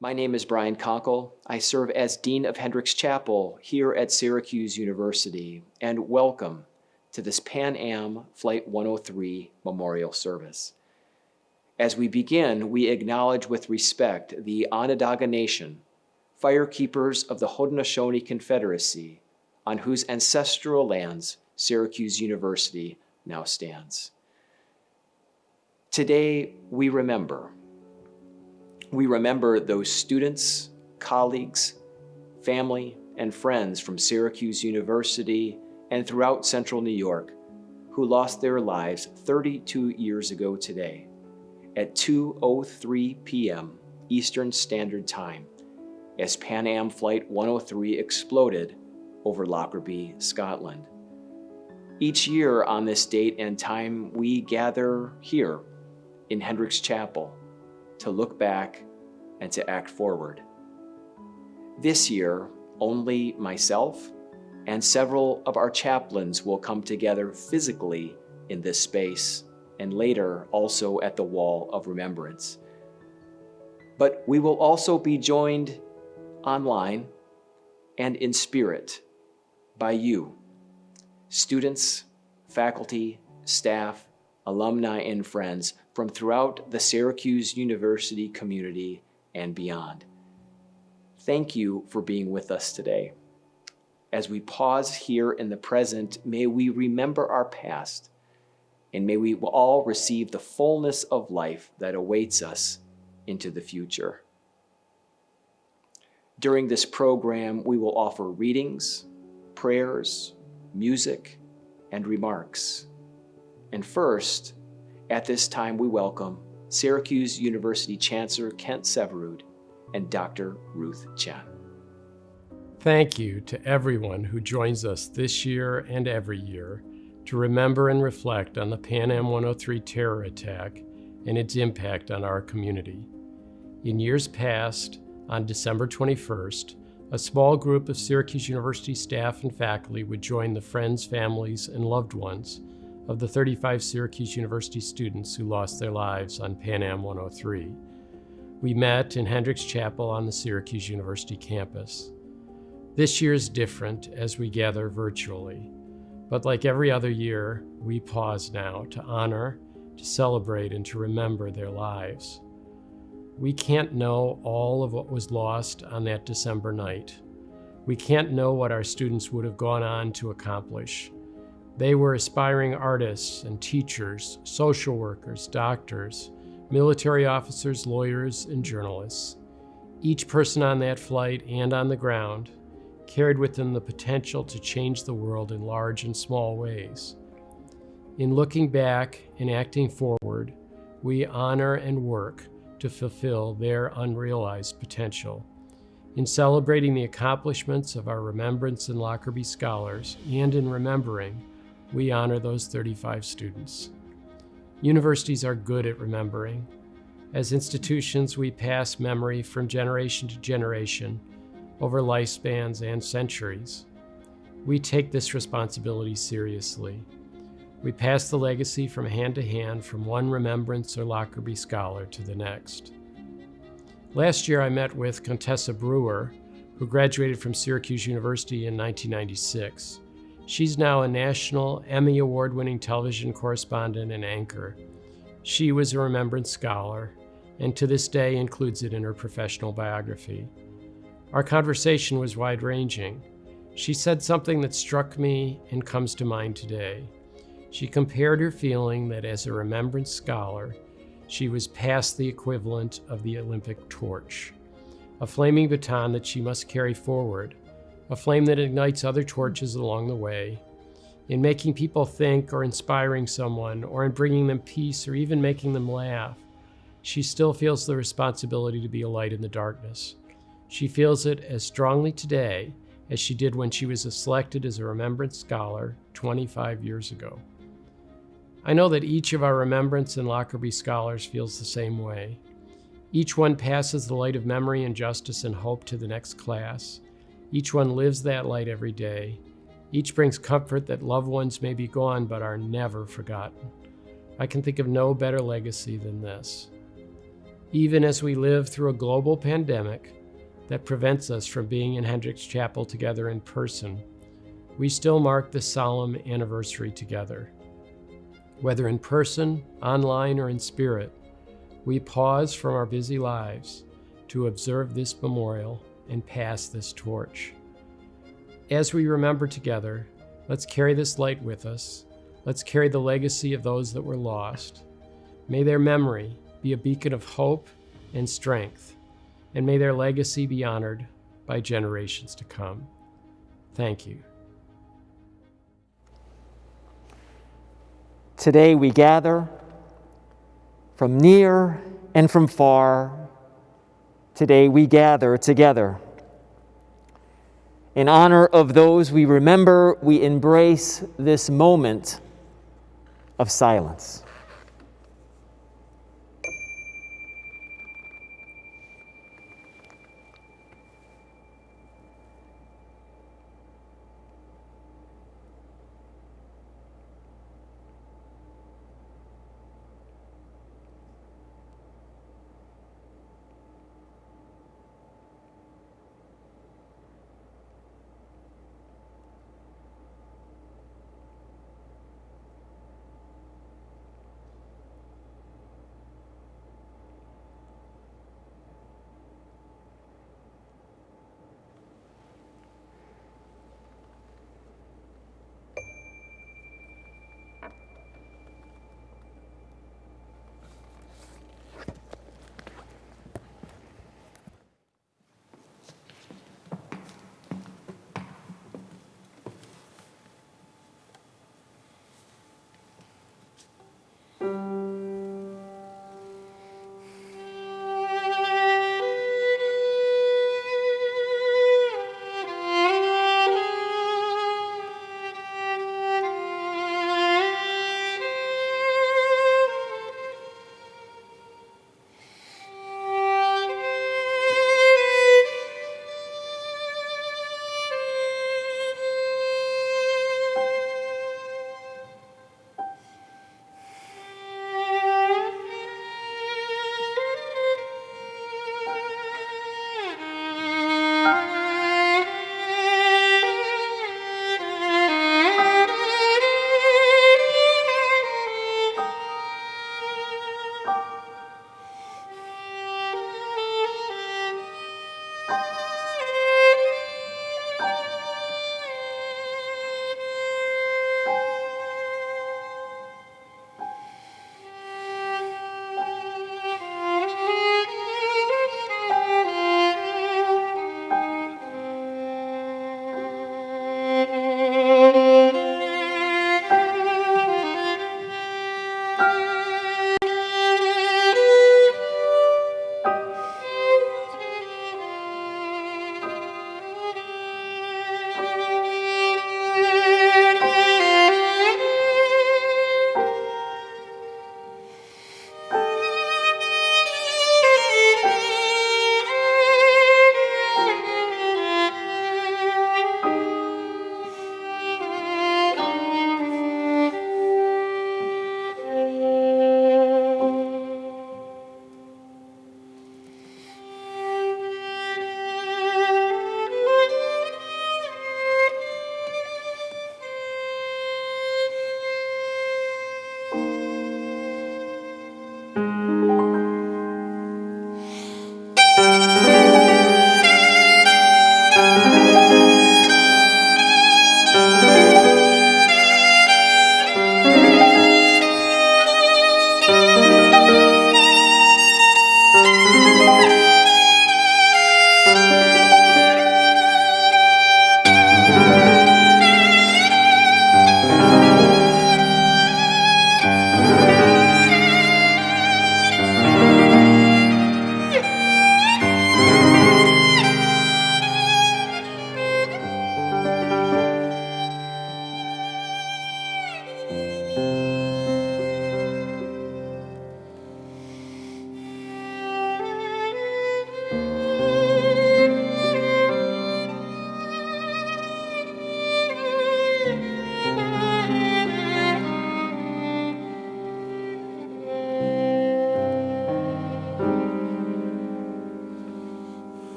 My name is Brian Conkle. I serve as Dean of Hendricks Chapel here at Syracuse University, and welcome to this Pan Am Flight 103 memorial service. As we begin, we acknowledge with respect the Onondaga Nation, firekeepers of the Haudenosaunee Confederacy, on whose ancestral lands Syracuse University now stands. Today, we remember those students, colleagues, family, and friends from Syracuse University and throughout Central New York who lost their lives 32 years ago today at 2:03 p.m. Eastern Standard Time as Pan Am Flight 103 exploded over Lockerbie, Scotland. Each year on this date and time, we gather here in Hendricks Chapel to look back and to act forward. This year, only myself and several of our chaplains will come together physically in this space and later also at the Wall of Remembrance. But we will also be joined online and in spirit by you, students, faculty, staff, alumni, and friends from throughout the Syracuse University community and beyond. Thank you for being with us today. As we pause here in the present, may we remember our past, and may we all receive the fullness of life that awaits us into the future. During this program, we will offer readings, prayers, music, and remarks. And first, at this time, we welcome Syracuse University Chancellor Kent Severud and Dr. Ruth Chen. Thank you to everyone who joins us this year and every year to remember and reflect on the Pan Am 103 terror attack and its impact on our community. In years past, on December 21st, a small group of Syracuse University staff and faculty would join the friends, families, and loved ones of the 35 Syracuse University students who lost their lives on Pan Am 103. We met in Hendricks Chapel on the Syracuse University campus. This year is different as we gather virtually, but like every other year, we pause now to honor, to celebrate, and to remember their lives. We can't know all of what was lost on that December night. We can't know what our students would have gone on to accomplish. They were aspiring artists and teachers, social workers, doctors, military officers, lawyers, and journalists. Each person on that flight and on the ground carried with them the potential to change the world in large and small ways. In looking back and acting forward, we honor and work to fulfill their unrealized potential. In celebrating the accomplishments of our Remembrance and Lockerbie Scholars, and in remembering, we honor those 35 students. Universities are good at remembering. As institutions, we pass memory from generation to generation over lifespans and centuries. We take this responsibility seriously. We pass the legacy from hand to hand, from one Remembrance or Lockerbie Scholar to the next. Last year, I met with Contessa Brewer, who graduated from Syracuse University in 1996. She's now a national Emmy Award-winning television correspondent and anchor. She was a Remembrance Scholar, and to this day includes it in her professional biography. Our conversation was wide-ranging. She said something that struck me and comes to mind today. She compared her feeling that as a Remembrance Scholar, she was past the equivalent of the Olympic torch, a flaming baton that she must carry forward, a flame that ignites other torches along the way, in making people think or inspiring someone or in bringing them peace or even making them laugh. She still feels the responsibility to be a light in the darkness. She feels it as strongly today as she did when she was selected as a Remembrance Scholar 25 years ago. I know that each of our Remembrance and Lockerbie Scholars feels the same way. Each one passes the light of memory and justice and hope to the next class. Each one lives that light every day. Each brings comfort that loved ones may be gone but are never forgotten. I can think of no better legacy than this. Even as we live through a global pandemic that prevents us from being in Hendricks Chapel together in person, we still mark this solemn anniversary together. Whether in person, online, or in spirit, we pause from our busy lives to observe this memorial and pass this torch. As we remember together, let's carry this light with us. Let's carry the legacy of those that were lost. May their memory be a beacon of hope and strength, and may their legacy be honored by generations to come. Thank you. Today we gather from near and from far. Today we gather together. In honor of those we remember, we embrace this moment of silence.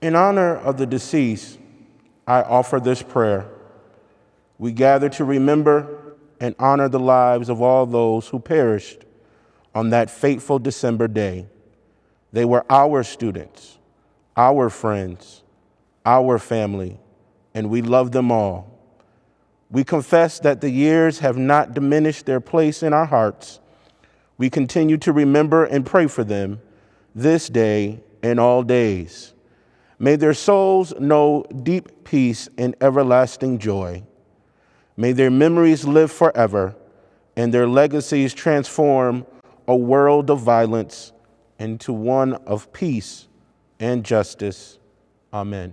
In honor of the deceased, I offer this prayer. We gather to remember and honor the lives of all those who perished on that fateful December day. They were our students, our friends, our family, and we love them all. We confess that the years have not diminished their place in our hearts. We continue to remember and pray for them this day and all days. May their souls know deep peace and everlasting joy. May their memories live forever and their legacies transform a world of violence into one of peace and justice. Amen.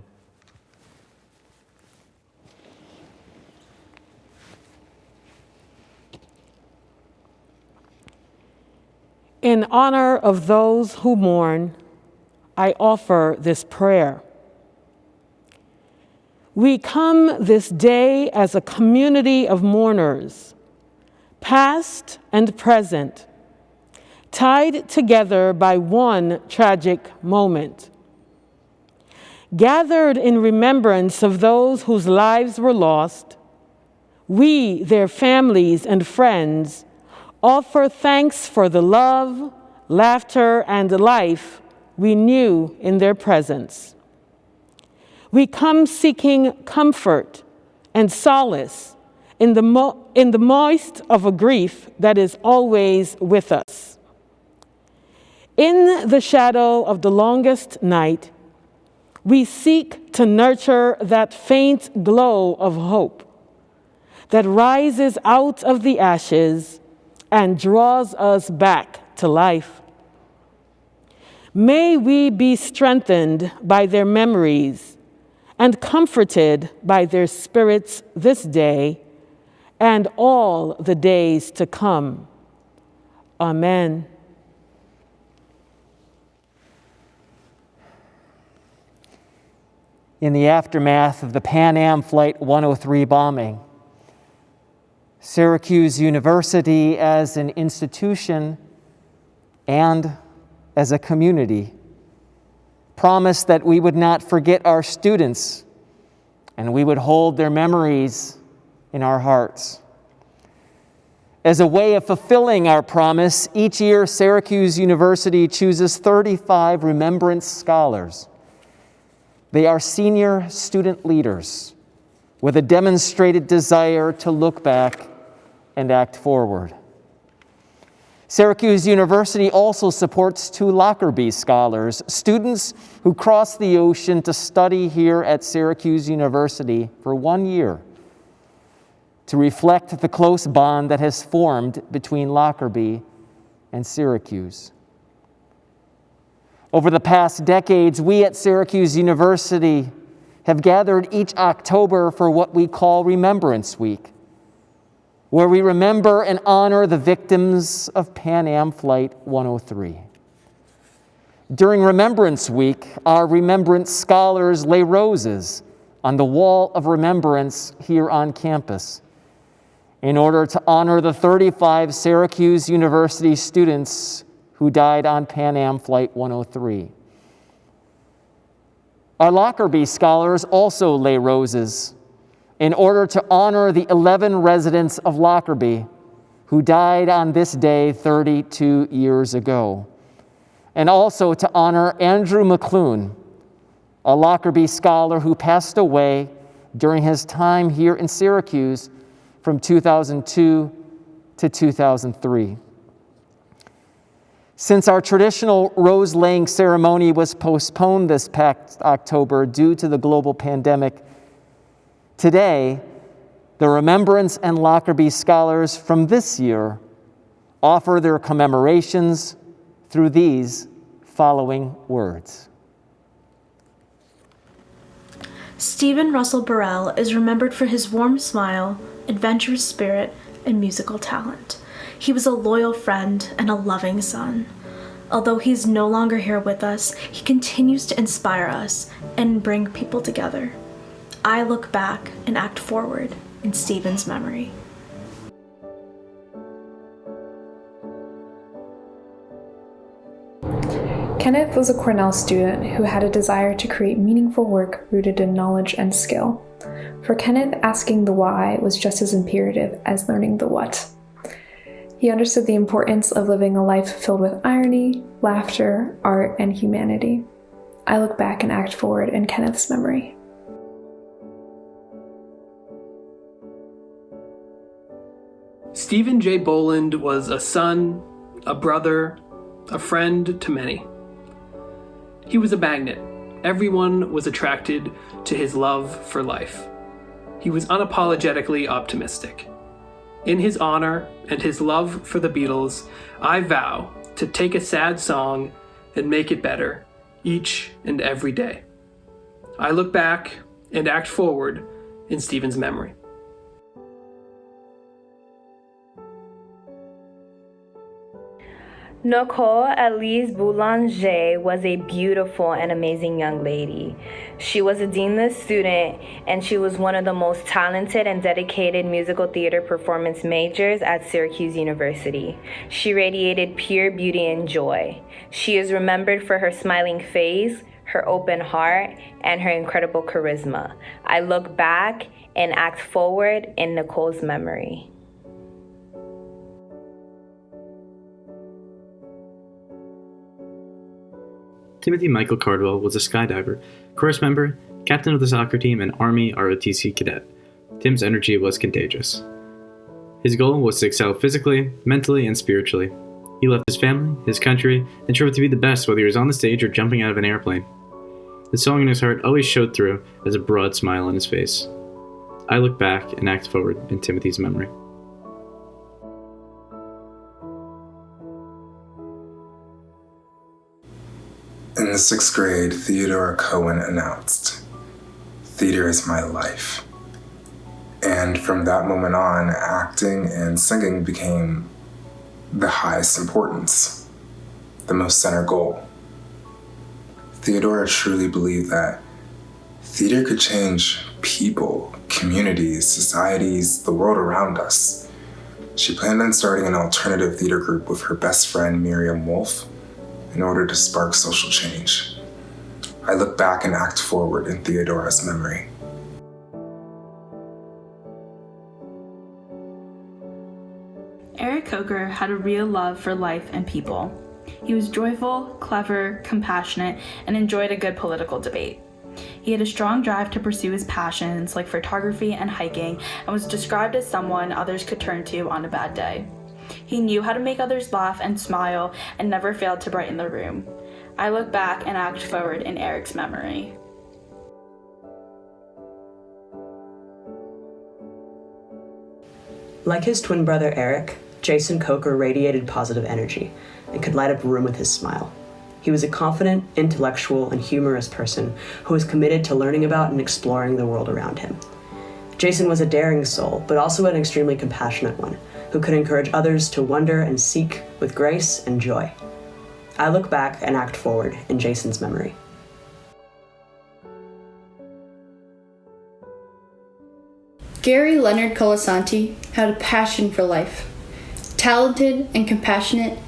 In honor of those who mourn, I offer this prayer. We come this day as a community of mourners, past and present, tied together by one tragic moment. Gathered in remembrance of those whose lives were lost, we, their families and friends, offer thanks for the love, laughter, and life we knew in their presence. We come seeking comfort and solace in the moist of a grief that is always with us. In the shadow of the longest night, we seek to nurture that faint glow of hope that rises out of the ashes and draws us back to life. May we be strengthened by their memories and comforted by their spirits this day and all the days to come. Amen. In the aftermath of the Pan Am Flight 103 bombing, Syracuse University as an institution and as a community promised that we would not forget our students and we would hold their memories in our hearts. As a way of fulfilling our promise, each year Syracuse University chooses 35 Remembrance Scholars. They are senior student leaders with a demonstrated desire to look back and act forward. Syracuse University also supports 2 Lockerbie Scholars, students who cross the ocean to study here at Syracuse University for 1 year to reflect the close bond that has formed between Lockerbie and Syracuse. Over the past decades, we at Syracuse University have gathered each October for what we call Remembrance Week, where we remember and honor the victims of Pan Am Flight 103. During Remembrance Week, our Remembrance Scholars lay roses on the wall of remembrance here on campus in order to honor the 35 Syracuse University students who died on Pan Am Flight 103. Our Lockerbie Scholars also lay roses in order to honor the 11 residents of Lockerbie who died on this day 32 years ago, and also to honor Andrew McClune, a Lockerbie Scholar who passed away during his time here in Syracuse from 2002 to 2003. Since our traditional rose-laying ceremony was postponed this past October due to the global pandemic, today, the Remembrance and Lockerbie Scholars from this year offer their commemorations through these following words. Stephen Russell Burrell is remembered for his warm smile, adventurous spirit, and musical talent. He was a loyal friend and a loving son. Although he's no longer here with us, he continues to inspire us and bring people together. I look back and act forward in Stephen's memory. Kenneth was a Cornell student who had a desire to create meaningful work rooted in knowledge and skill. For Kenneth, asking the why was just as imperative as learning the what. He understood the importance of living a life filled with irony, laughter, art, and humanity. I look back and act forward in Kenneth's memory. Stephen J. Boland was a son, a brother, a friend to many. He was a magnet. Everyone was attracted to his love for life. He was unapologetically optimistic. In his honor and his love for the Beatles, I vow to take a sad song and make it better each and every day. I look back and act forward in Stephen's memory. Nicole Elise Boulanger was a beautiful and amazing young lady. She was a deanless student, and she was one of the most talented and dedicated musical theater performance majors at Syracuse University. She radiated pure beauty and joy. She is remembered for her smiling face, her open heart, and her incredible charisma. I look back and act forward in Nicole's memory. Timothy Michael Cardwell was a skydiver, chorus member, captain of the soccer team, and Army ROTC cadet. Tim's energy was contagious. His goal was to excel physically, mentally, and spiritually. He loved his family, his country, and strove to be the best whether he was on the stage or jumping out of an airplane. The song in his heart always showed through as a broad smile on his face. I look back and act forward in Timothy's memory. In the 6th grade, Theodora Cohen announced, "Theater is my life." And from that moment on, acting and singing became the highest importance, the most center goal. Theodora truly believed that theater could change people, communities, societies, the world around us. She planned on starting an alternative theater group with her best friend Miriam Wolfe in order to spark social change. I look back and act forward in Theodora's memory. Eric Coker had a real love for life and people. He was joyful, clever, compassionate, and enjoyed a good political debate. He had a strong drive to pursue his passions like photography and hiking, and was described as someone others could turn to on a bad day. He knew how to make others laugh and smile and never failed to brighten the room. I look back and act forward in Eric's memory. Like his twin brother Eric, Jason Coker radiated positive energy and could light up a room with his smile. He was a confident, intellectual, and humorous person who was committed to learning about and exploring the world around him. Jason was a daring soul, but also an extremely compassionate one, who could encourage others to wonder and seek with grace and joy. I look back and act forward in Jason's memory. Gary Leonard Colasanti had a passion for life. Talented and compassionate,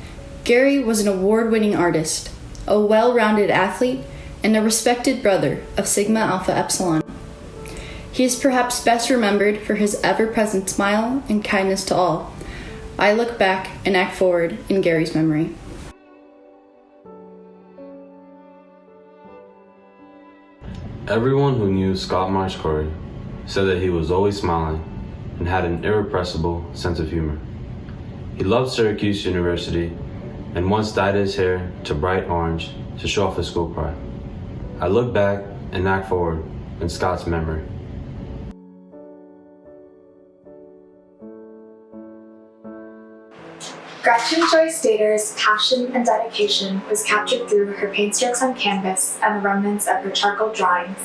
Gary was an award-winning artist, a well-rounded athlete, and a respected brother of Sigma Alpha Epsilon. He is perhaps best remembered for his ever-present smile and kindness to all. I look back and act forward in Gary's memory. Everyone who knew Scott Marshcorey said that he was always smiling and had an irrepressible sense of humor. He loved Syracuse University and once dyed his hair to bright orange to show off his school pride. I look back and act forward in Scott's memory. Gretchen Joyce Dater's passion and dedication was captured through her paint strokes on canvas and the remnants of her charcoal drawings.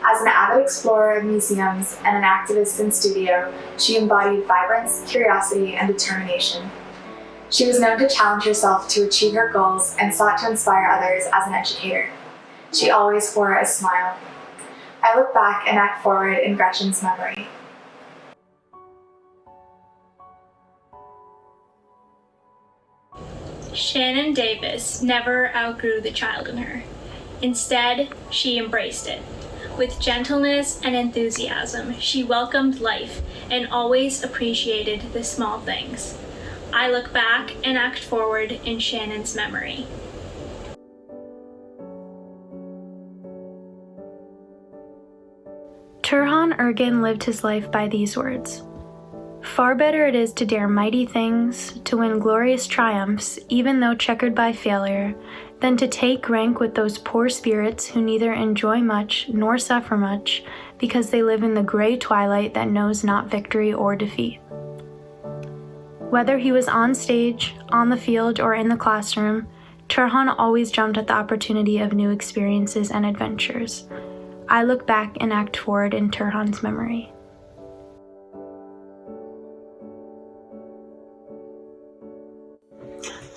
As an avid explorer of museums and an activist in studio, she embodied vibrance, curiosity, and determination. She was known to challenge herself to achieve her goals and sought to inspire others as an educator. She always wore a smile. I look back and act forward in Gretchen's memory. Shannon Davis never outgrew the child in her. Instead, she embraced it. With gentleness and enthusiasm, she welcomed life and always appreciated the small things. I look back and act forward in Shannon's memory. Turhan Ergin lived his life by these words. Far better it is to dare mighty things, to win glorious triumphs, even though checkered by failure, than to take rank with those poor spirits who neither enjoy much nor suffer much, because they live in the gray twilight that knows not victory or defeat. Whether he was on stage, on the field, or in the classroom, Turhan always jumped at the opportunity of new experiences and adventures. I look back and act forward in Turhan's memory.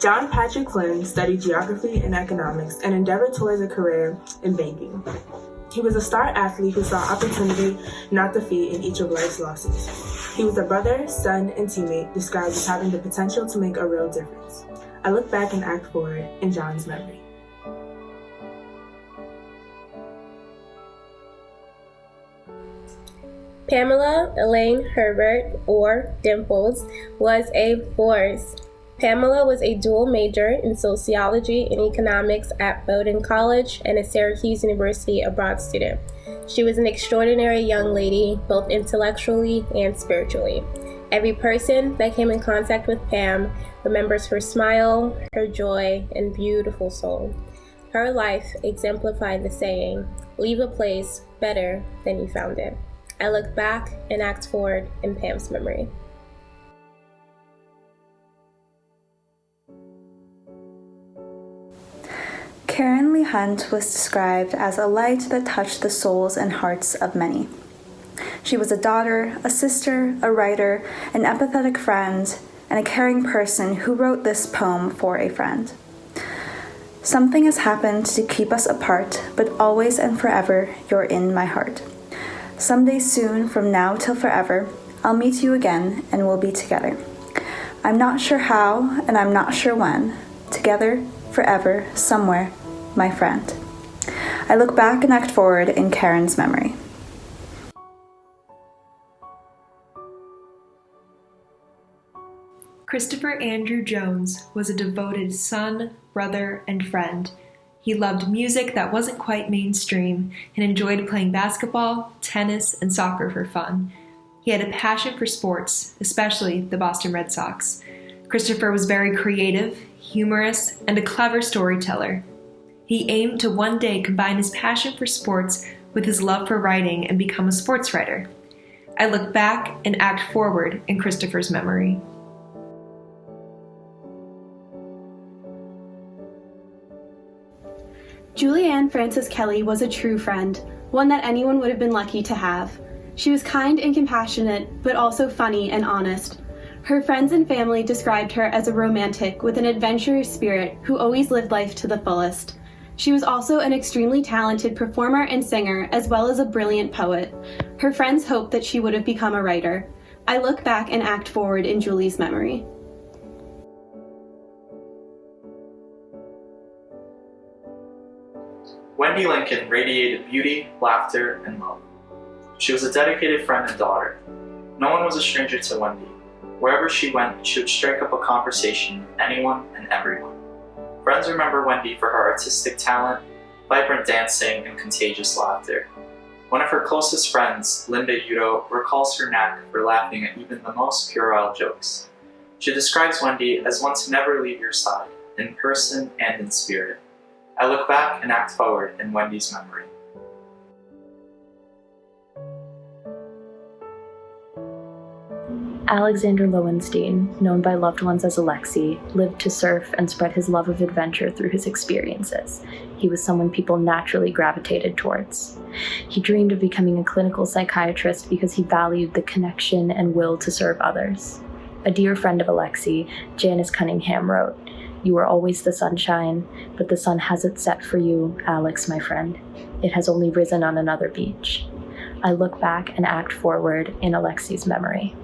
John Patrick Flynn studied geography and economics and endeavored towards a career in banking. He was a star athlete who saw opportunity, not defeat, in each of life's losses. He was a brother, son, and teammate described as having the potential to make a real difference. I look back and act forward in John's memory. Pamela Elaine Herbert, or Dimples, was a force. Pamela was a dual major in sociology and economics at Bowdoin College and a Syracuse University abroad student. She was an extraordinary young lady, both intellectually and spiritually. Every person that came in contact with Pam remembers her smile, her joy, and beautiful soul. Her life exemplified the saying, "Leave a place better than you found it." I look back and act forward in Pam's memory. Karen Lee Hunt was described as a light that touched the souls and hearts of many. She was a daughter, a sister, a writer, an empathetic friend, and a caring person who wrote this poem for a friend. Something has happened to keep us apart, but always and forever you're in my heart. Someday soon, from now till forever, I'll meet you again and we'll be together. I'm not sure how and I'm not sure when. Together, forever, somewhere, my friend. I look back and act forward in Karen's memory. Christopher Andrew Jones was a devoted son, brother, and friend. He loved music that wasn't quite mainstream and enjoyed playing basketball, tennis, and soccer for fun. He had a passion for sports, especially the Boston Red Sox. Christopher was very creative, humorous, and a clever storyteller. He aimed to one day combine his passion for sports with his love for writing and become a sports writer. I look back and act forward in Christopher's memory. Julianne Frances Kelly was a true friend, one that anyone would have been lucky to have. She was kind and compassionate, but also funny and honest. Her friends and family described her as a romantic with an adventurous spirit who always lived life to the fullest. She was also an extremely talented performer and singer, as well as a brilliant poet. Her friends hoped that she would have become a writer. I look back and act forward in Julie's memory. Wendy Lincoln radiated beauty, laughter, and love. She was a dedicated friend and daughter. No one was a stranger to Wendy. Wherever she went, she would strike up a conversation with anyone and everyone. Friends remember Wendy for her artistic talent, vibrant dancing, and contagious laughter. One of her closest friends, Linda Udo, recalls her knack for laughing at even the most puerile jokes. She describes Wendy as one to never leave your side, in person and in spirit. I look back and act forward in Wendy's memory. Alexander Lowenstein, known by loved ones as Alexi, lived to surf and spread his love of adventure through his experiences. He was someone people naturally gravitated towards. He dreamed of becoming a clinical psychiatrist because he valued the connection and will to serve others. A dear friend of Alexi, Janice Cunningham, wrote, "You are always the sunshine, but the sun hasn't set for you, Alex, my friend. It has only risen on another beach." I look back and act forward in Alexi's memory.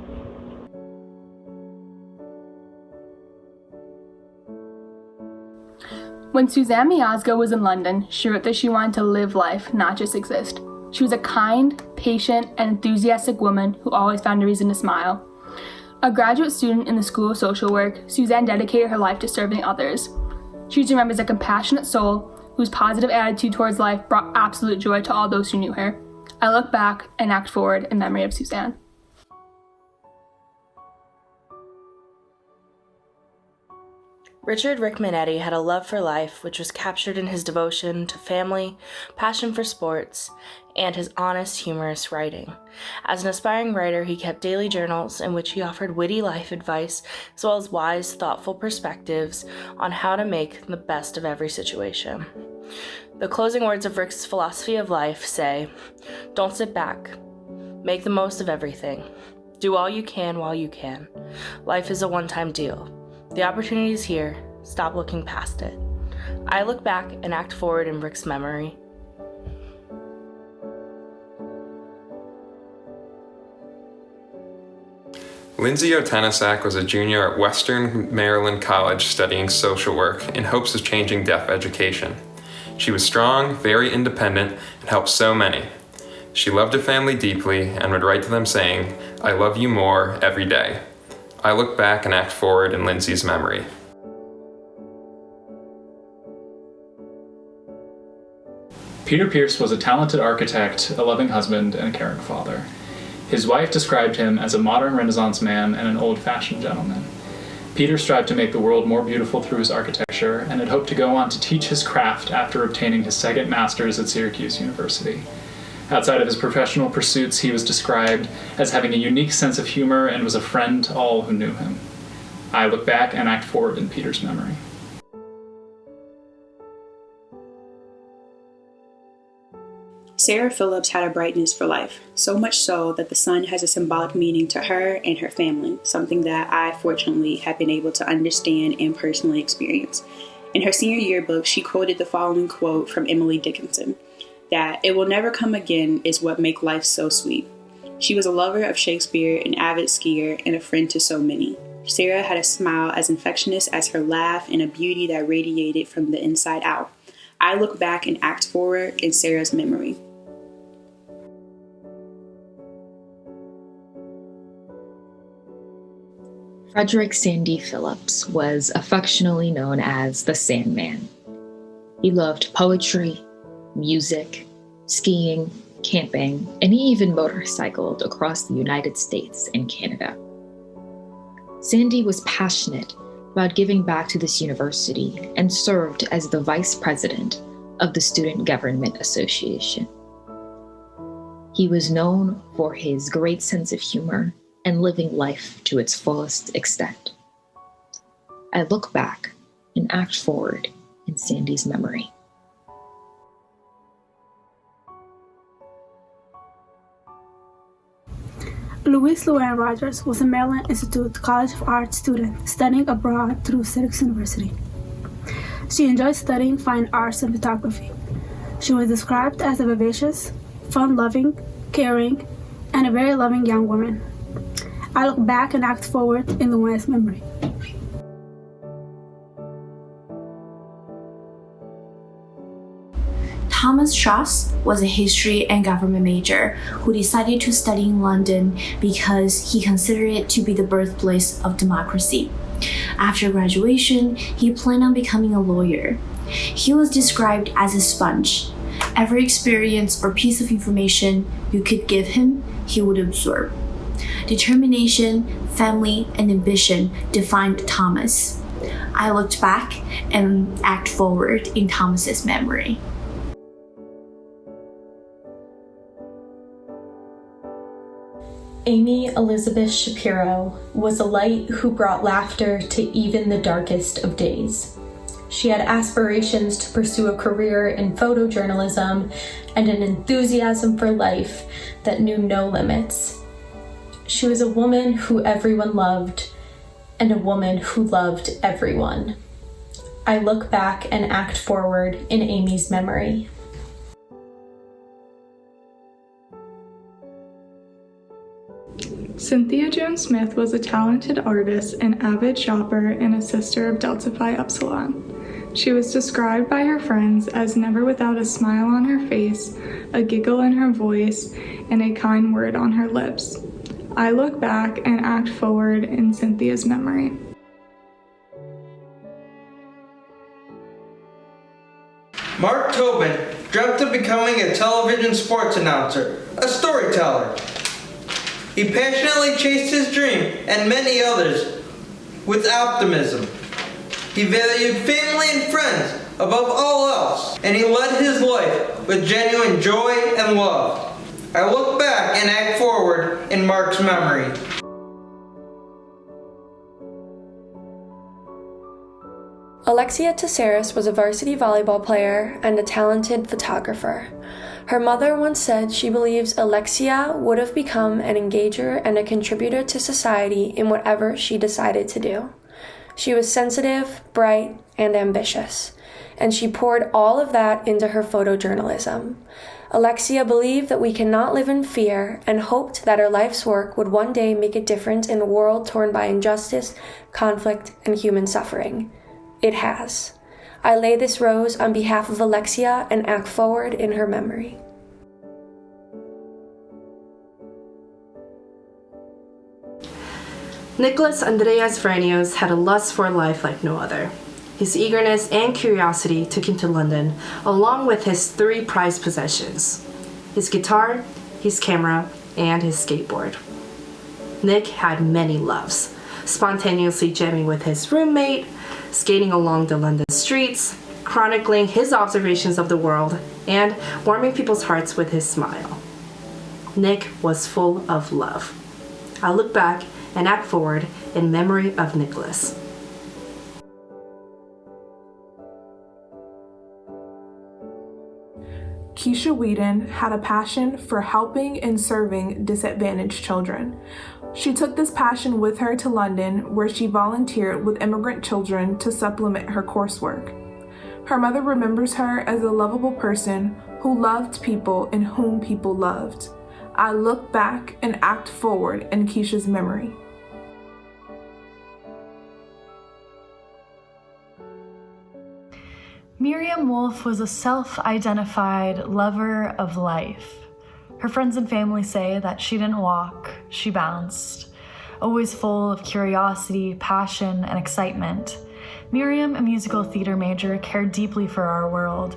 When Suzanne Miazga was in London, she wrote that she wanted to live life, not just exist. She was a kind, patient, and enthusiastic woman who always found a reason to smile. A graduate student in the School of Social Work, Suzanne dedicated her life to serving others. She's remembered as a compassionate soul whose positive attitude towards life brought absolute joy to all those who knew her. I look back and act forward in memory of Suzanne. Richard Rickmanetti had a love for life which was captured in his devotion to family, passion for sports, and his honest, humorous writing. As an aspiring writer, he kept daily journals in which he offered witty life advice as well as wise, thoughtful perspectives on how to make the best of every situation. The closing words of Rick's philosophy of life say, "Don't sit back. Make the most of everything. Do all you can while you can. Life is a one-time deal. The opportunity is here. Stop looking past it." I look back and act forward in Rick's memory. Lindsay Otenasak was a junior at Western Maryland College studying social work in hopes of changing deaf education. She was strong, very independent, and helped so many. She loved her family deeply and would write to them saying, "I love you more every day." I look back and act forward in Lindsay's memory. Peter Pierce was a talented architect, a loving husband, and a caring father. His wife described him as a modern Renaissance man and an old-fashioned gentleman. Peter strived to make the world more beautiful through his architecture and had hoped to go on to teach his craft after obtaining his second master's at Syracuse University. Outside of his professional pursuits, he was described as having a unique sense of humor and was a friend to all who knew him. I look back and act forward in Peter's memory. Sarah Phillips had a brightness for life, so much so that the sun has a symbolic meaning to her and her family, something that I fortunately have been able to understand and personally experience. In her senior yearbook, she quoted the following quote from Emily Dickinson, that "It will never come again is what make life so sweet." She was a lover of Shakespeare, an avid skier, and a friend to so many. Sarah had a smile as infectious as her laugh and a beauty that radiated from the inside out. I look back and act forward in Sarah's memory. Frederick Sandy Phillips was affectionately known as the Sandman. He loved poetry, music, skiing, camping, and he even motorcycled across the United States and Canada. Sandy was passionate about giving back to this university and served as the vice president of the Student Government Association. He was known for his great sense of humor and living life to its fullest extent. I look back and act forward in Sandy's memory. Louise Luann Rogers was a Maryland Institute College of Art student studying abroad through Syracuse University. She enjoyed studying fine arts and photography. She was described as a vivacious, fun-loving, caring, and a very loving young woman. I look back and act forward in Luann's memory. Thomas Schaus was a history and government major who decided to study in London because he considered it to be the birthplace of democracy. After graduation, he planned on becoming a lawyer. He was described as a sponge. Every experience or piece of information you could give him, he would absorb. Determination, family, and ambition defined Thomas. I looked back and act forward in Thomas's memory. Amy Elizabeth Shapiro was a light who brought laughter to even the darkest of days. She had aspirations to pursue a career in photojournalism and an enthusiasm for life that knew no limits. She was a woman who everyone loved and a woman who loved everyone. I look back and act forward in Amy's memory. Cynthia Jones Smith was a talented artist, an avid shopper, and a sister of Delta Phi Upsilon. She was described by her friends as never without a smile on her face, a giggle in her voice, and a kind word on her lips. I look back and act forward in Cynthia's memory. Mark Tobin dreamt of becoming a television sports announcer, a storyteller. He passionately chased his dream and many others with optimism. He valued family and friends above all else, and he led his life with genuine joy and love. I look back and act forward in Mark's memory. Alexia Tessaris was a varsity volleyball player and a talented photographer. Her mother once said she believes Alexia would have become an engager and a contributor to society in whatever she decided to do. She was sensitive, bright, and ambitious, and she poured all of that into her photojournalism. Alexia believed that we cannot live in fear and hoped that her life's work would one day make a difference in a world torn by injustice, conflict, and human suffering. It has. I lay this rose on behalf of Alexia and act forward in her memory. Nicholas Andreas Vernios had a lust for life like no other. His eagerness and curiosity took him to London, along with his 3 prized possessions: his guitar, his camera, and his skateboard. Nick had many loves, spontaneously jamming with his roommate, skating along the London streets, chronicling his observations of the world, and warming people's hearts with his smile. Nick was full of love. I look back and act forward in memory of Nicholas. Keisha Whedon had a passion for helping and serving disadvantaged children. She took this passion with her to London, where she volunteered with immigrant children to supplement her coursework. Her mother remembers her as a lovable person who loved people and whom people loved. I look back and act forward in Keisha's memory. Miriam Wolfe was a self-identified lover of life. Her friends and family say that she didn't walk, she bounced. Always full of curiosity, passion, and excitement, Miriam, a musical theater major, cared deeply for our world,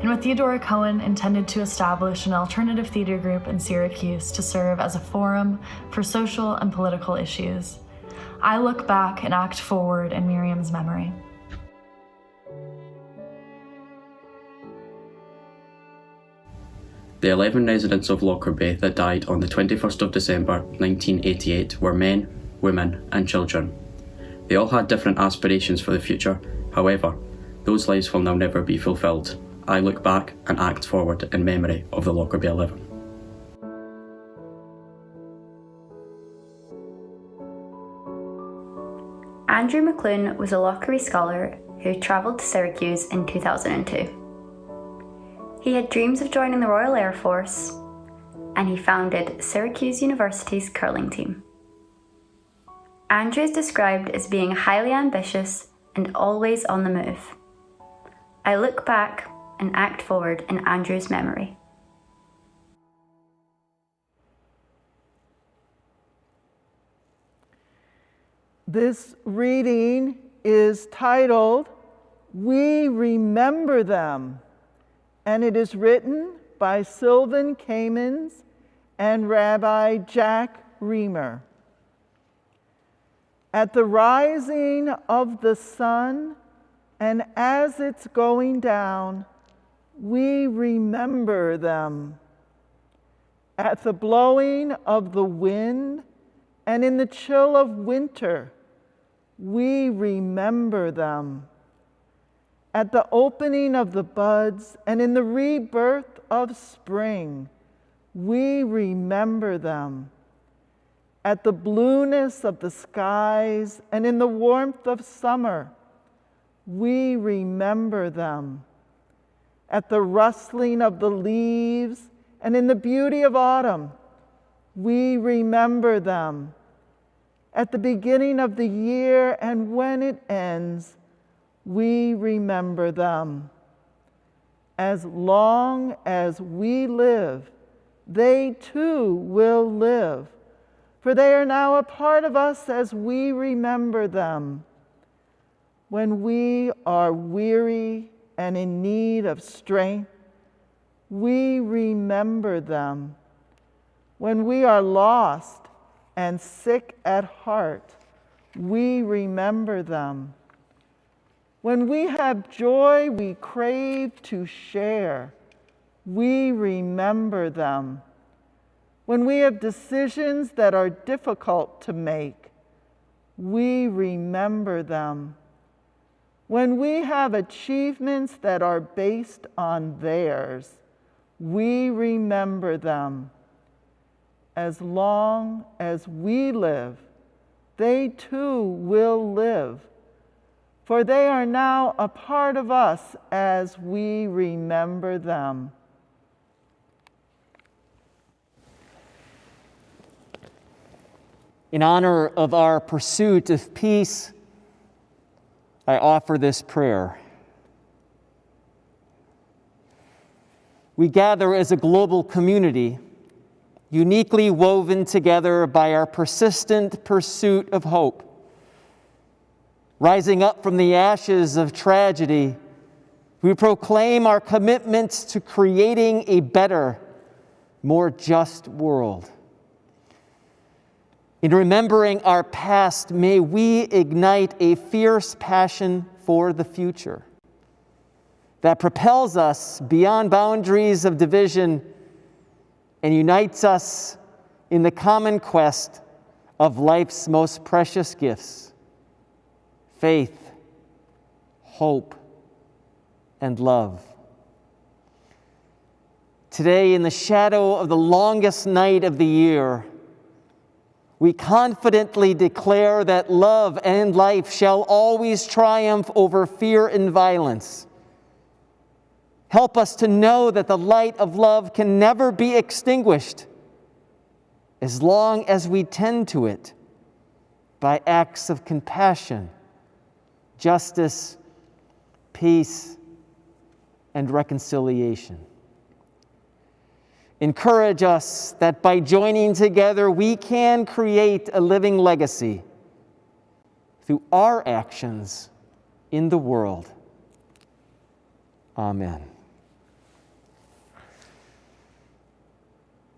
and with Theodora Cohen intended to establish an alternative theater group in Syracuse to serve as a forum for social and political issues. I look back and act forward in Miriam's memory. The 11 residents of Lockerbie that died on the 21st of December 1988 were men, women and children. They all had different aspirations for the future. However, those lives will now never be fulfilled. I look back and act forward in memory of the Lockerbie 11. Andrew McClune was a Lockerbie Scholar who travelled to Syracuse in 2002. He had dreams of joining the Royal Air Force, and he founded Syracuse University's curling team. Andrew is described as being highly ambitious and always on the move. I look back and act forward in Andrew's memory. This reading is titled, "We Remember Them," and it is written by Sylvan Kamens and Rabbi Jack Reamer. At the rising of the sun and as it's going down, we remember them. At the blowing of the wind and in the chill of winter, we remember them. At the opening of the buds and in the rebirth of spring, we remember them. At the blueness of the skies and in the warmth of summer, we remember them. At the rustling of the leaves and in the beauty of autumn, we remember them. At the beginning of the year and when it ends, we remember them. As long as we live, they too will live, for they are now a part of us as we remember them. When we are weary and in need of strength, we remember them. When we are lost and sick at heart, we remember them. When we have joy we crave to share, we remember them. When we have decisions that are difficult to make, we remember them. When we have achievements that are based on theirs, we remember them. As long as we live, they too will live, for they are now a part of us as we remember them. In honor of our pursuit of peace, I offer this prayer. We gather as a global community, uniquely woven together by our persistent pursuit of hope. Rising up from the ashes of tragedy, we proclaim our commitment to creating a better, more just world. In remembering our past, may we ignite a fierce passion for the future that propels us beyond boundaries of division and unites us in the common quest of life's most precious gifts: faith, hope, and love. Today, in the shadow of the longest night of the year, we confidently declare that love and life shall always triumph over fear and violence. Help us to know that the light of love can never be extinguished as long as we tend to it by acts of compassion, justice, peace, and reconciliation. Encourage us that by joining together, we can create a living legacy through our actions in the world. Amen.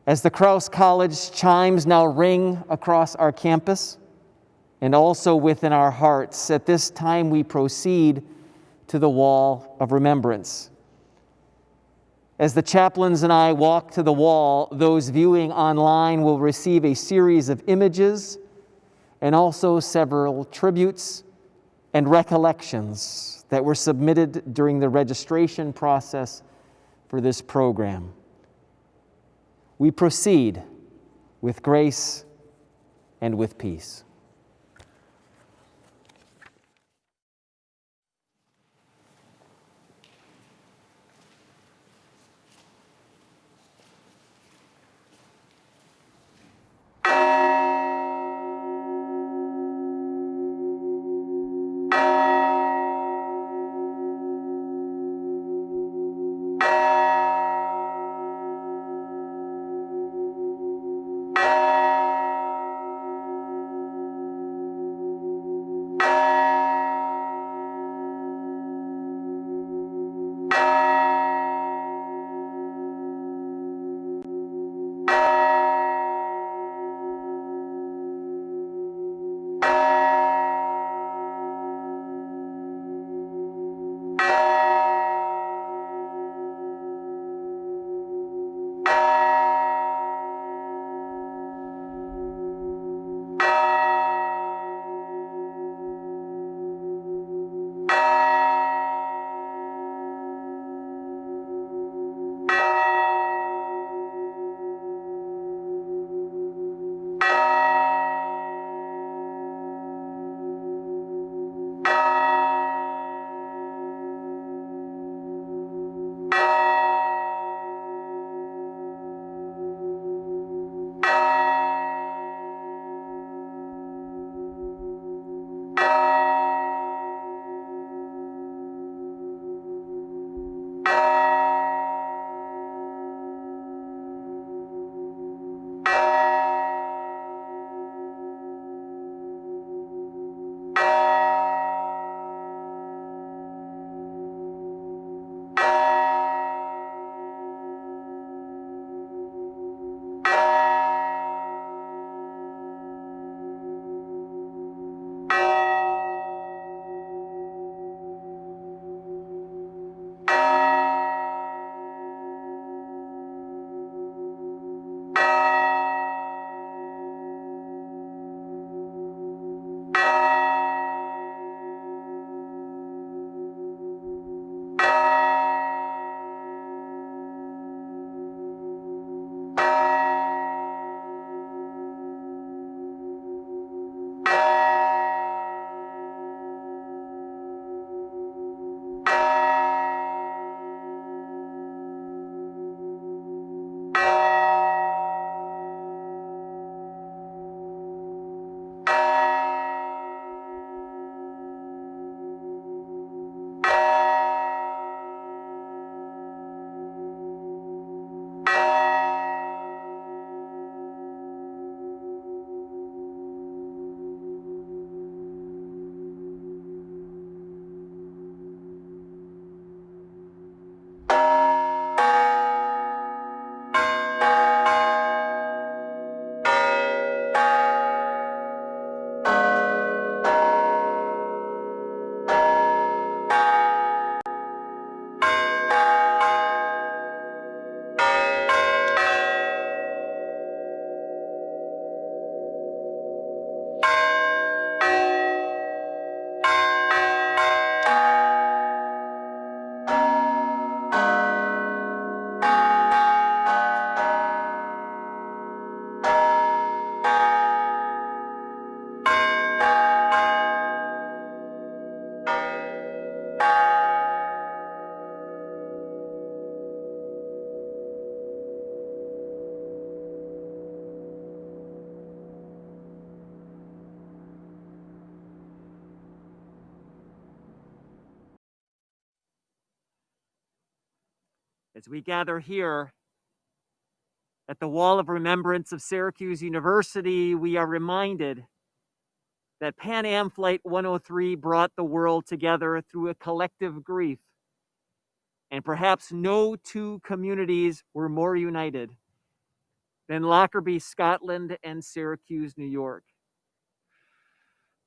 As the Krause College chimes now ring across our campus and also within our hearts, at this time we proceed to the wall of remembrance. As the chaplains and I walk to the wall, those viewing online will receive a series of images and also several tributes and recollections that were submitted during the registration process for this program. We proceed with grace and with peace. As we gather here at the Wall of Remembrance of Syracuse University, we are reminded that Pan Am Flight 103 brought the world together through a collective grief. And perhaps no two communities were more united than Lockerbie, Scotland, and Syracuse, New York.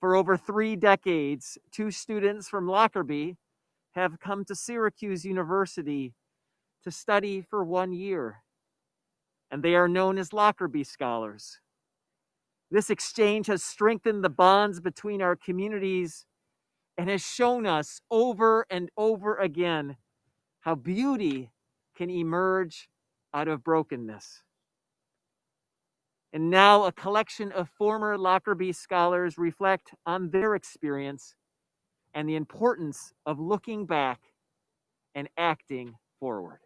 For over 3 decades, 2 students from Lockerbie have come to Syracuse University to study for 1 year, and they are known as Lockerbie Scholars. This exchange has strengthened the bonds between our communities and has shown us over and over again how beauty can emerge out of brokenness. And now a collection of former Lockerbie scholars reflect on their experience and the importance of looking back and acting forward.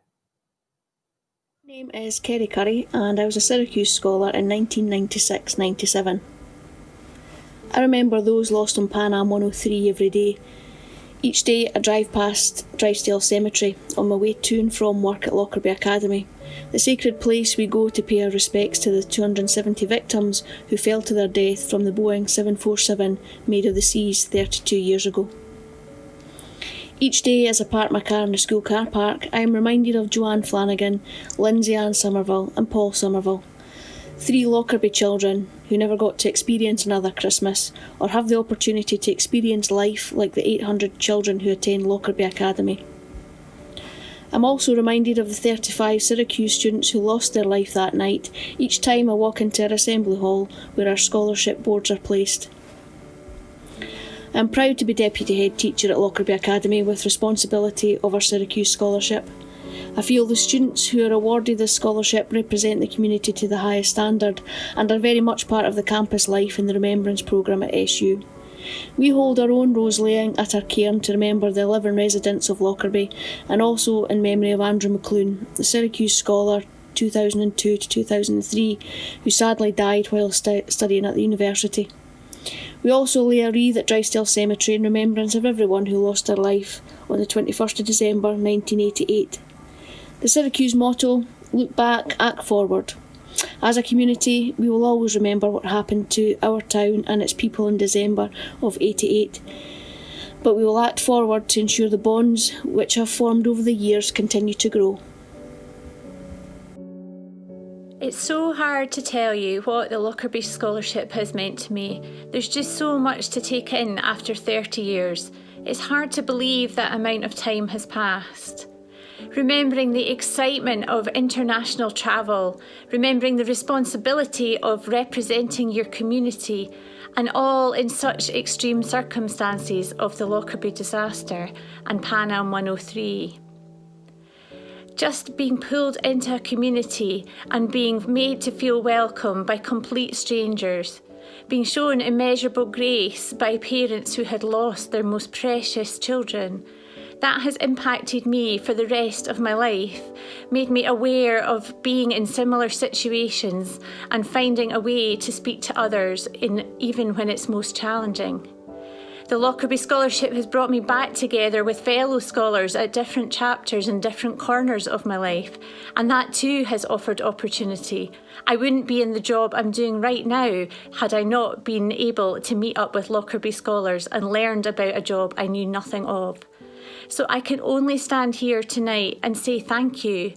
My name is Kerry Curry, and I was a Syracuse scholar in 1996-97. I remember those lost on Pan Am 103 every day. Each day I drive past Drysdale Cemetery on my way to and from work at Lockerbie Academy, the sacred place we go to pay our respects to the 270 victims who fell to their death from the Boeing 747 Maid of the Seas 32 years ago. Each day as I park my car in the school car park, I am reminded of Joanne Flanagan, Lindsay Ann Somerville and Paul Somerville, 3 Lockerbie children who never got to experience another Christmas or have the opportunity to experience life like the 800 children who attend Lockerbie Academy. I'm also reminded of the 35 Syracuse students who lost their life that night each time I walk into our assembly hall where our scholarship boards are placed. I'm proud to be Deputy Head Teacher at Lockerbie Academy with responsibility of our Syracuse Scholarship. I feel the students who are awarded this scholarship represent the community to the highest standard and are very much part of the campus life in the Remembrance programme at SU. We hold our own rose laying at our cairn to remember the 11 residents of Lockerbie and also in memory of Andrew McClune, the Syracuse scholar 2002 to 2003, who sadly died while studying at the university. We also lay a wreath at Drysdale Cemetery in remembrance of everyone who lost their life on the 21st of December 1988. The Syracuse motto, look back, act forward. As a community, we will always remember what happened to our town and its people in December of '88. But we will act forward to ensure the bonds which have formed over the years continue to grow. It's so hard to tell you what the Lockerbie Scholarship has meant to me. There's just so much to take in after 30 years. It's hard to believe that amount of time has passed. Remembering the excitement of international travel, remembering the responsibility of representing your community, and all in such extreme circumstances of the Lockerbie disaster and Pan Am 103. Just being pulled into a community and being made to feel welcome by complete strangers, being shown immeasurable grace by parents who had lost their most precious children. That has impacted me for the rest of my life, made me aware of being in similar situations and finding a way to speak to others even when it's most challenging. The Lockerbie Scholarship has brought me back together with fellow scholars at different chapters and different corners of my life, and that too has offered opportunity. I wouldn't be in the job I'm doing right now had I not been able to meet up with Lockerbie Scholars and learned about a job I knew nothing of. So I can only stand here tonight and say thank you.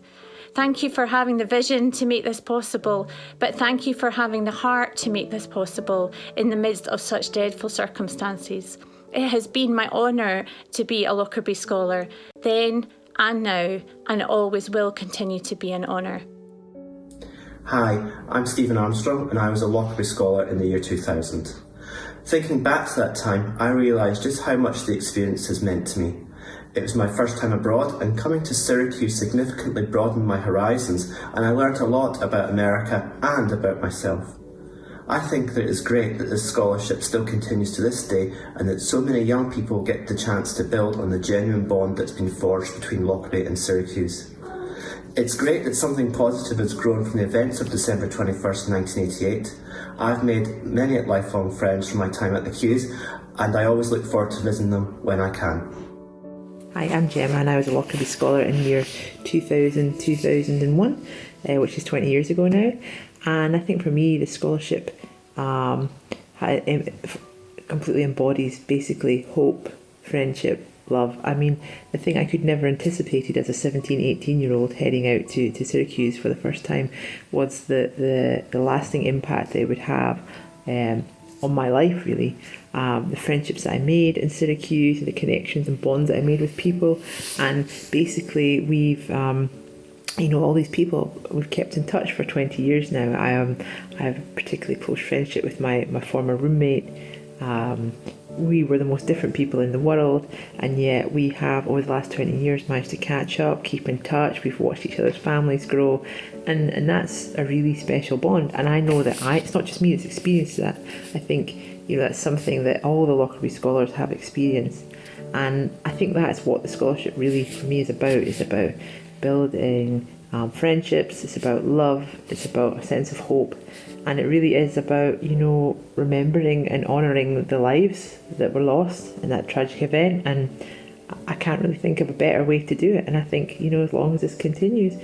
Thank you for having the vision to make this possible, but thank you for having the heart to make this possible in the midst of such dreadful circumstances. It has been my honour to be a Lockerbie Scholar, then and now, and it always will continue to be an honour. Hi, I'm Stephen Armstrong and I was a Lockerbie Scholar in the year 2000. Thinking back to that time, I realised just how much the experience has meant to me. It was my first time abroad, and coming to Syracuse significantly broadened my horizons, and I learnt a lot about America and about myself. I think that it is great that this scholarship still continues to this day, and that so many young people get the chance to build on the genuine bond that's been forged between Lockerbie and Syracuse. It's great that something positive has grown from the events of December 21st, 1988. I've made many lifelong friends from my time at the Qs, and I always look forward to visiting them when I can. Hi, I'm Gemma and I was a Lockerbie Scholar in year 2000-2001, which is 20 years ago now. And I think for me the scholarship completely embodies basically hope, friendship, love. I mean, the thing I could never anticipated as a 17, 18-year-old heading out to Syracuse for the first time was the lasting impact it would have on my life, really. The friendships that I made in Syracuse, the connections and bonds that I made with people, and basically we've all these people we've kept in touch for 20 years now. I have a particularly close friendship with my former roommate. We were the most different people in the world, and yet we have over the last 20 years managed to catch up, keep in touch. We've watched each other's families grow, and that's a really special bond. And I know that it's not just me that's experienced that. I think that's something that all the Lockerbie Scholars have experienced, and I think that's what the scholarship really for me is about. It's about building friendships, it's about love, it's about a sense of hope, and it really is about remembering and honouring the lives that were lost in that tragic event. And I can't really think of a better way to do it, and I think as long as this continues,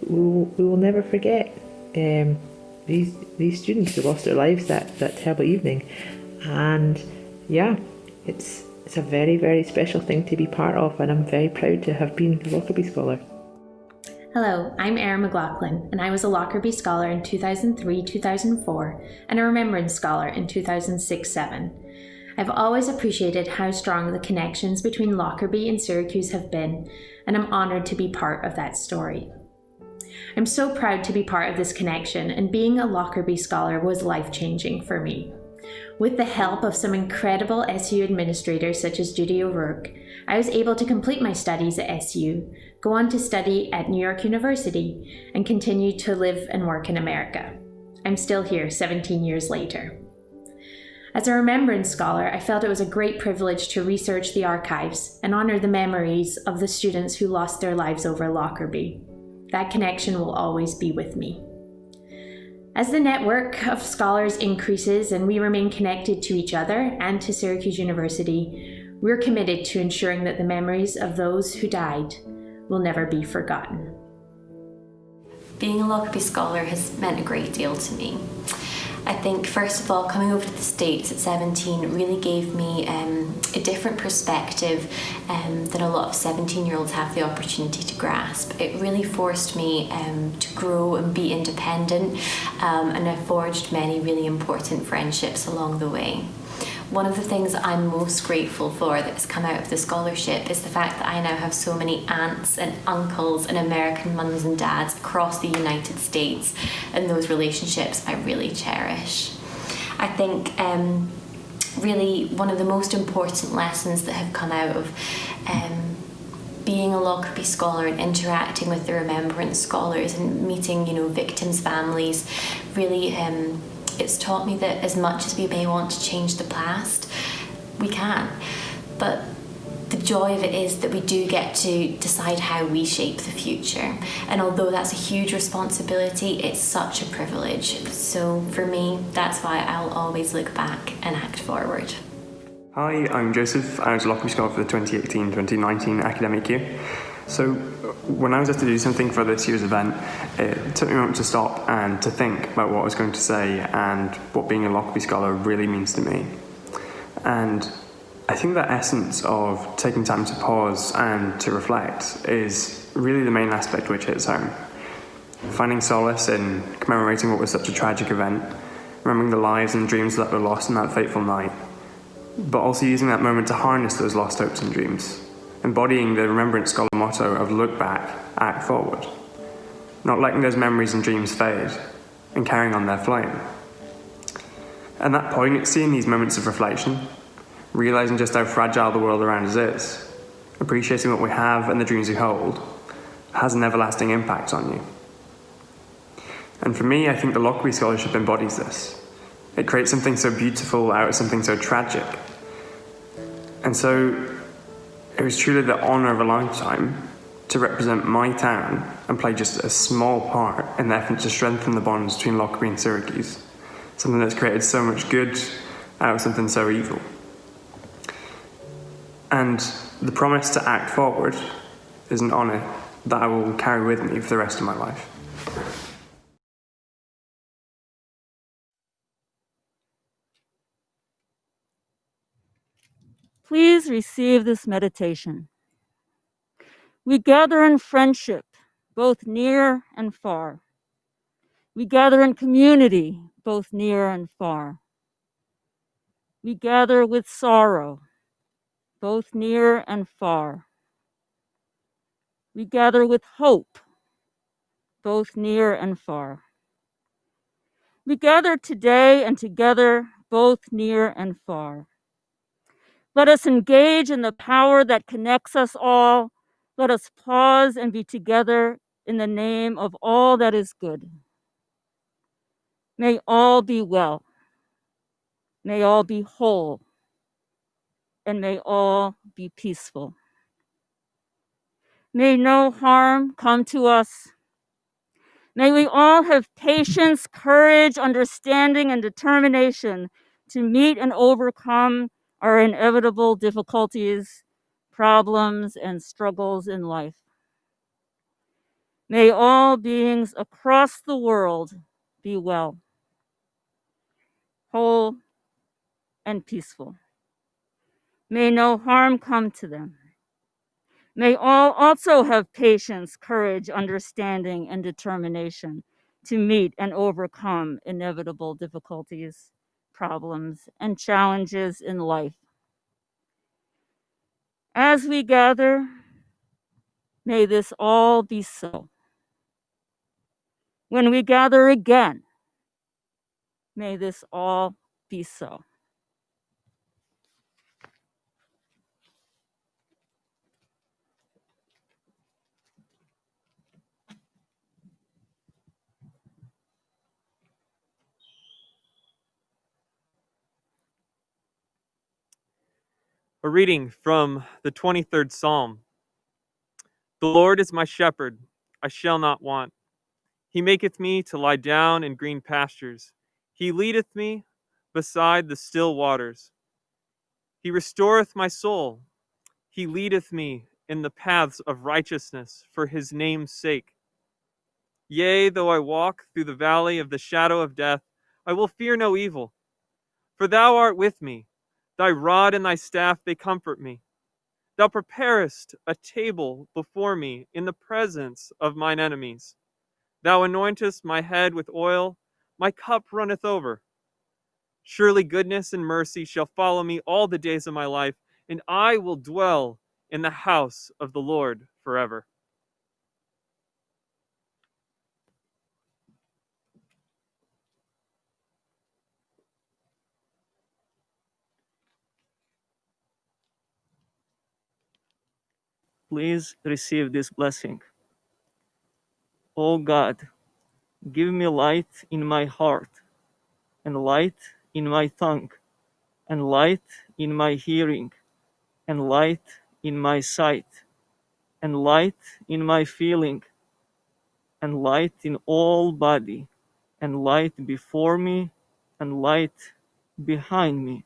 we will never forget these students who lost their lives that terrible evening. And yeah, it's a very, very special thing to be part of, and I'm very proud to have been a Lockerbie Scholar. Hello, I'm Erin McLaughlin, and I was a Lockerbie Scholar in 2003-2004 and a Remembrance Scholar in 2006-07. I've always appreciated how strong the connections between Lockerbie and Syracuse have been, and I'm honoured to be part of that story. I'm so proud to be part of this connection, and being a Lockerbie Scholar was life-changing for me. With the help of some incredible SU administrators such as Judy O'Rourke, I was able to complete my studies at SU, go on to study at New York University, and continue to live and work in America. I'm still here 17 years later. As a Remembrance Scholar, I felt it was a great privilege to research the archives and honour the memories of the students who lost their lives over Lockerbie. That connection will always be with me. As the network of scholars increases and we remain connected to each other and to Syracuse University, we're committed to ensuring that the memories of those who died will never be forgotten. Being a Lockerbie Scholar has meant a great deal to me. I think, first of all, coming over to the States at 17 really gave me a different perspective than a lot of 17-year-olds have the opportunity to grasp. It really forced me to grow and be independent, and I forged many really important friendships along the way. One of the things I'm most grateful for that has come out of the scholarship is the fact that I now have so many aunts and uncles and American mums and dads across the United States, and those relationships I really cherish. I think really one of the most important lessons that have come out of being a Lockerbie Scholar and interacting with the Remembrance Scholars and meeting, victims' families, really it's taught me that as much as we may want to change the past, we can. But the joy of it is that we do get to decide how we shape the future. And although that's a huge responsibility, it's such a privilege. So for me, that's why I'll always look back and act forward. Hi, I'm Joseph. I was a Lockerbie Scholar for the 2018-2019 academic year. So when I was asked to do something for this year's event, it took me a moment to stop and to think about what I was going to say and what being a Lockerbie Scholar really means to me. And I think that essence of taking time to pause and to reflect is really the main aspect which hits home. Finding solace in commemorating what was such a tragic event, remembering the lives and dreams that were lost in that fateful night, but also using that moment to harness those lost hopes and dreams. Embodying the Remembrance Scholar motto of look back, act forward. Not letting those memories and dreams fade, and carrying on their flame. At that point, seeing these moments of reflection, realising just how fragile the world around us is, appreciating what we have and the dreams we hold, has an everlasting impact on you. And for me, I think the Lockerbie Scholarship embodies this. It creates something so beautiful out of something so tragic. And so, it was truly the honour of a lifetime to represent my town and play just a small part in the effort to strengthen the bonds between Lockerbie and Syracuse, something that's created so much good out of something so evil. And the promise to act forward is an honour that I will carry with me for the rest of my life. Please receive this meditation. We gather in friendship, both near and far. We gather in community, both near and far. We gather with sorrow, both near and far. We gather with hope, both near and far. We gather today and together, both near and far. Let us engage in the power that connects us all. Let us pause and be together in the name of all that is good. May all be well. May all be whole. And may all be peaceful. May no harm come to us. May we all have patience, courage, understanding, and determination to meet and overcome our inevitable difficulties, problems, and struggles in life. May all beings across the world be well, whole, and peaceful. May no harm come to them. May all also have patience, courage, understanding, and determination to meet and overcome inevitable difficulties, problems, and challenges in life. As we gather, may this all be so. When we gather again, may this all be so. A reading from the 23rd Psalm. The Lord is my shepherd, I shall not want. He maketh me to lie down in green pastures. He leadeth me beside the still waters. He restoreth my soul. He leadeth me in the paths of righteousness for his name's sake. Yea, though I walk through the valley of the shadow of death, I will fear no evil. For thou art with me. Thy rod and thy staff, they comfort me. Thou preparest a table before me in the presence of mine enemies. Thou anointest my head with oil, my cup runneth over. Surely goodness and mercy shall follow me all the days of my life, and I will dwell in the house of the Lord forever. Please receive this blessing. O God, give me light in my heart, and light in my tongue, and light in my hearing, and light in my sight, and light in my feeling, and light in all body, and light before me, and light behind me.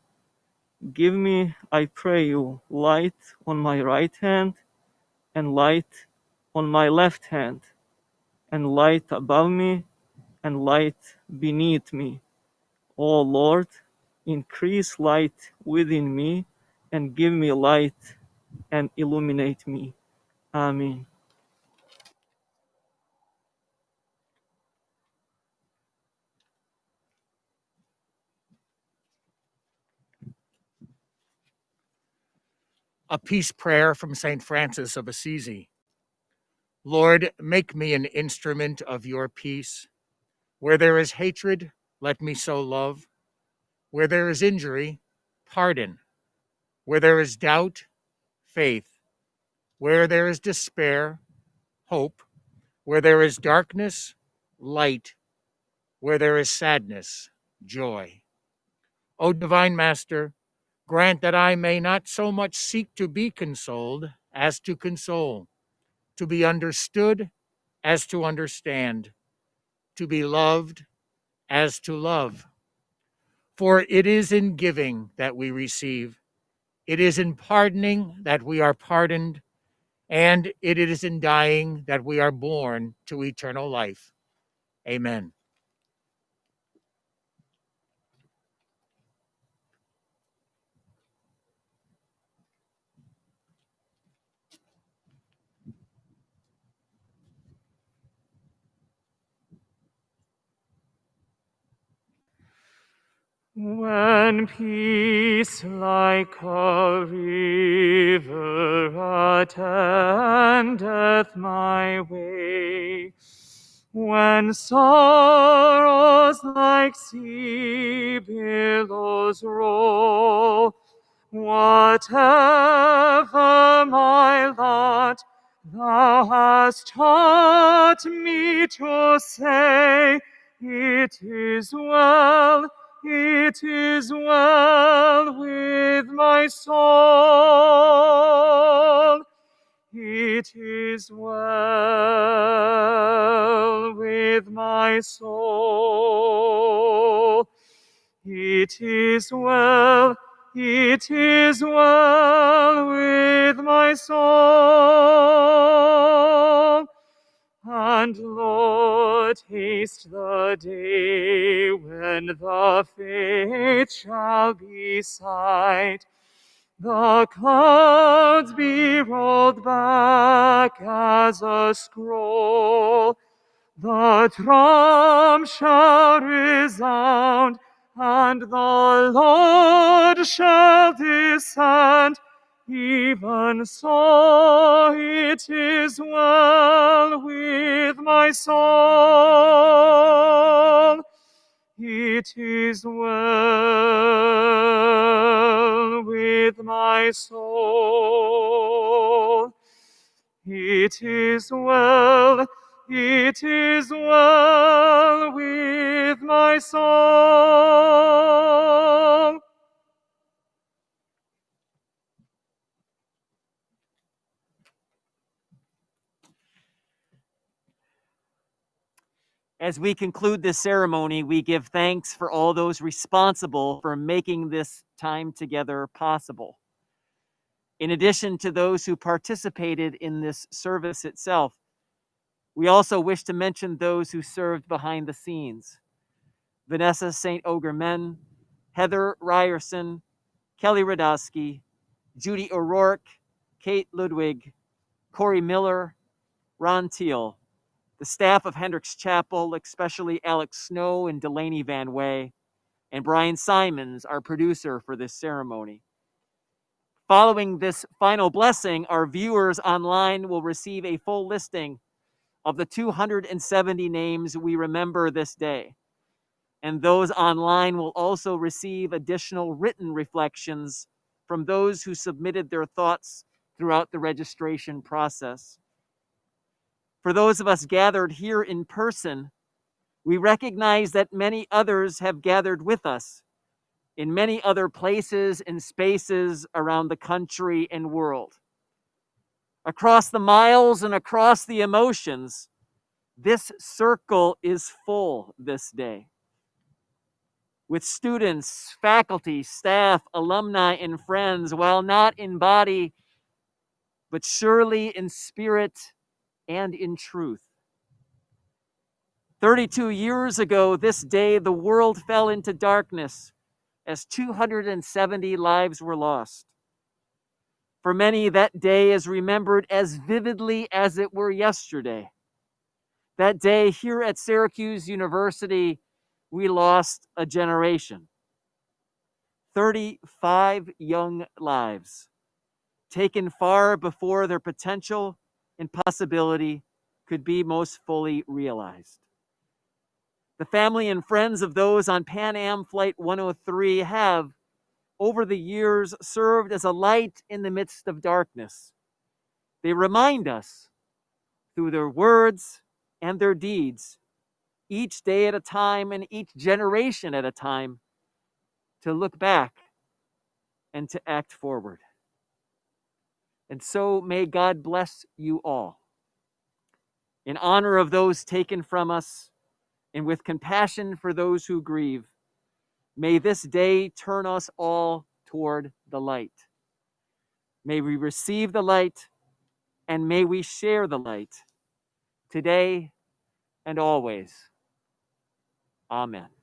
Give me, I pray you, light on my right hand, and light on my left hand, and light above me, and light beneath me. O Lord, increase light within me, and give me light, and illuminate me. Amen. A peace prayer from St. Francis of Assisi. Lord, make me an instrument of your peace. Where there is hatred, let me sow love. Where there is injury, pardon. Where there is doubt, faith. Where there is despair, hope. Where there is darkness, light. Where there is sadness, joy. O divine Master, grant that I may not so much seek to be consoled as to console, to be understood as to understand, to be loved as to love. For it is in giving that we receive, It is in pardoning that we are pardoned, and it is in dying that we are born to eternal life. Amen. When peace like a river attendeth my way, when sorrows like sea billows roll, whatever my lot, thou hast taught me to say, it is well with my soul. It is well with my soul. It is well with my soul. And Lord, taste the day when the faith shall be sight, the clouds be rolled back as a scroll, the drum shall resound, and the Lord shall descend. Even so, it is well with my soul. It is well with my soul. It is well with my soul. As we conclude this ceremony, we give thanks for all those responsible for making this time together possible. In addition to those who participated in this service itself, we also wish to mention those who served behind the scenes. Vanessa St. Ogermen, Heather Ryerson, Kelly Radowski, Judy O'Rourke, Kate Ludwig, Corey Miller, Ron Teal, the staff of Hendricks Chapel, especially Alex Snow and Delaney Van Way, and Brian Simons, our producer for this ceremony. Following this final blessing, our viewers online will receive a full listing of the 270 names we remember this day. And those online will also receive additional written reflections from those who submitted their thoughts throughout the registration process. For those of us gathered here in person, we recognize that many others have gathered with us in many other places and spaces around the country and world. Across the miles and across the emotions, this circle is full this day. With students, faculty, staff, alumni, and friends, while not in body, but surely in spirit and in truth. 32 years ago this day, the world fell into darkness as 270 lives were lost. For many, that day is remembered as vividly as it were yesterday. That day here at Syracuse University, we lost a generation. 35 young lives, taken far before their potential and possibility could be most fully realized. The family and friends of those on Pan Am Flight 103 have, over the years, served as a light in the midst of darkness. They remind us, through their words and their deeds, each day at a time and each generation at a time, to look back and to act forward. And so may God bless you all. In honor of those taken from us, and with compassion for those who grieve, may this day turn us all toward the light. May we receive the light, and may we share the light today and always. Amen.